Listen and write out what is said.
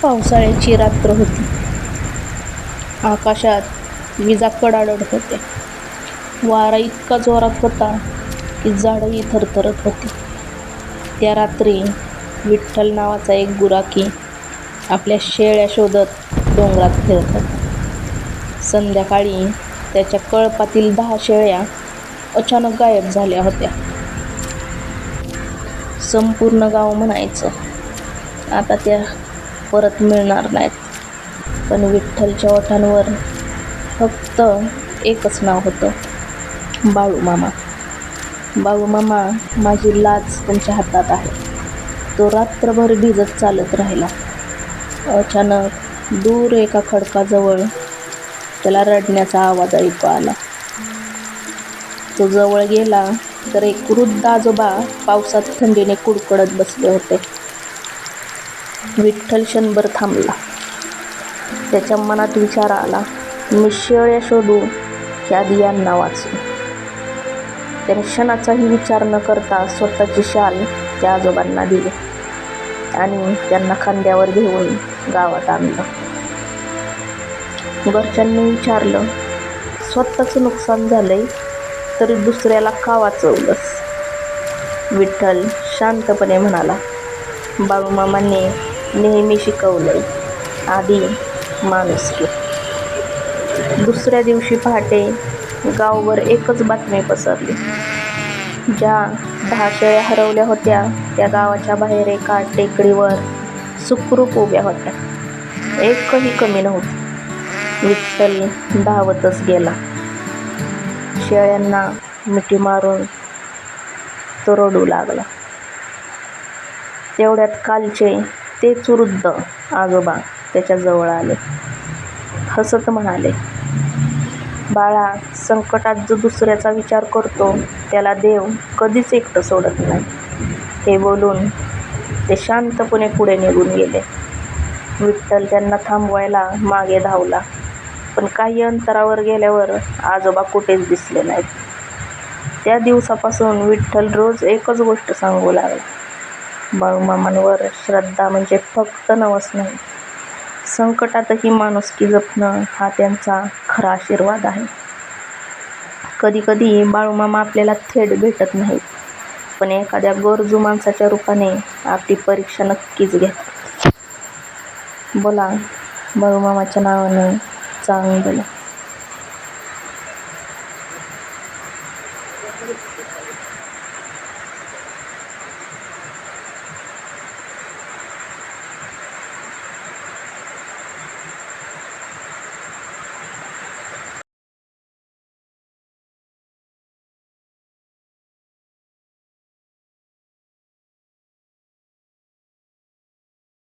पावसाळ्याची रात्र होती. आकाशात विजा कडाडत होत्या. वारा इतका जोरात होता की झाडंही थरथरत होती. त्या रात्री विठ्ठल नावाचा एक गुराखी आपल्या शेळ्या शोधत डोंगरात फिरत होता. संध्याकाळी त्याच्या कळपातील 10 शेळ्या अचानक गायब झाल्या होत्या. संपूर्ण गाव म्हणायचं आता त्या परत मिळणार नाहीत. पण विठ्ठलच्या ओठांवर फक्त एकच नाव होतं, बाळूमामा. बाळूमामा, माझी लाज तुमच्या हातात आहे. तो रात्रभर भिजत चालत राहिला. अचानक दूर एका खडकाजवळ त्याला रडण्याचा आवाज ऐकू आला. तो जवळ गेला तर एक वृद्ध आजोबा पावसात थंडीने कुडकुडत बसले होते. विठ्ठल क्षणभर थांबला. त्याच्या मनात विचार आला, मी शेळ्या शोधू की आधी यांना वाचू. त्याने क्षणाचाही विचार न करता स्वतःची शाल त्या आजोबांना दिली आणि त्यांना खांद्यावर घेऊन गावात आणलं. घरच्यांनी विचारलं, स्वतःचं नुकसान झालंय तरी दुसऱ्याला का वाचवलंस? विठ्ठल शांतपणे म्हणाला, बाळूमामांनी नेहमी शिकवलंय, आधी माणुसकी. दुसऱ्या दिवशी पहाटे गावभर एकच बातमी पसरली. ज्या 10 शेळ्या हरवल्या होत्या त्या गावाच्या बाहेर एका टेकडीवर सुखरूप उभ्या होत्या. एकही कमी नव्हती. विठ्ठल धावतच गेला. शेळ्यांना मिठी मारून तो रडू लागला. तेवढ्यात कालचे तेच वृद्ध आजोबा त्याच्या जवळ आले. हसत म्हणाले, बाळा, संकटात जो दुसऱ्याचा विचार करतो त्याला देव कधीच एकटं सोडत नाही. हे बोलून ते शांतपणे पुढे निघून गेले. विठ्ठल त्यांना थांबवायला मागे धावला, पण काही अंतरावर गेल्यावर आजोबा कुठेच दिसले नाहीत. त्या दिवसापासून विठ्ठल रोज एकच गोष्ट सांगू लागला, बाळूमामांवर श्रद्धा म्हणजे फक्त नवस नाही, संकटातही माणुसकी जपणं हा त्यांचा खरा आशीर्वाद आहे. कधीकधी बाळूमामा आपल्याला थेट भेटत नाहीत, पण एखाद्या गरजू माणसाच्या रूपाने आपली परीक्षा नक्कीच घेतात. बोला बाळूमामाच्या नावानं चांगलं.